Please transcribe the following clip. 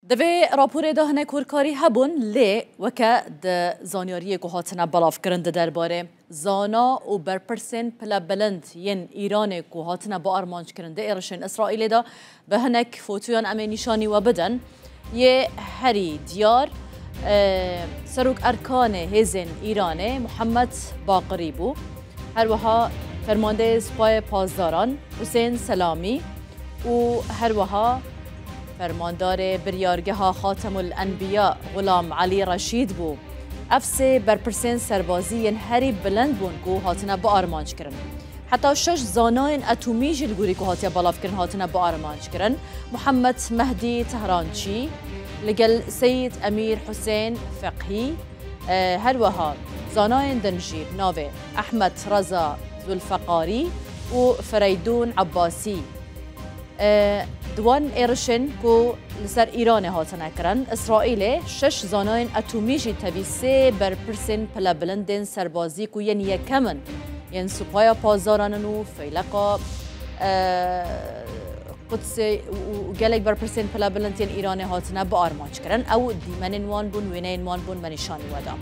دوی راپور ده هنه کورکاری هبون لی وکه ده زانیاری که هاتنه بلاف کرنده درباره زانا و برپرسین پلا بلند ین ایران که هاتنه با ارمانج کرنده ایرشن اسرائیل ده به هنک فوتویان امی نشانی و بدن یه هری دیار سروک ارکان هزن ایران محمد باقری بو هر وها فرمانده سپاه پاسداران حسین سلامی و هر وها فرماندار بریارگاه خاتم الانبیاء غلام علی رشید بو افس برپرسین سربازی هری بلند بون کو هاتنه با آرمانج کرن حتی 6 زاناین اتمی جلگوری کو هاتیا بالاف کرن هاتنه با آرمانج کرن محمد مهدی تهرانچی لگل سید امیر حسین فقهی هر وها زاناین دنجیب ناوه احمد رضا ذوالفقاری و فریدون عباسی دوان ایرشن کو لسر ایران هاتنه کرن اسرائیل 6 زاناین اتمیجی تبیسه بر پرسن پلا بلندن سربازی کو ین یکمن ین سپایا پازارانن و فیلقا قدس و گلک بر پرسن پلا بلندن ایران هاتنه با آرمانج کرن او دیمنین وان بون وینین وان بون منشانی ودا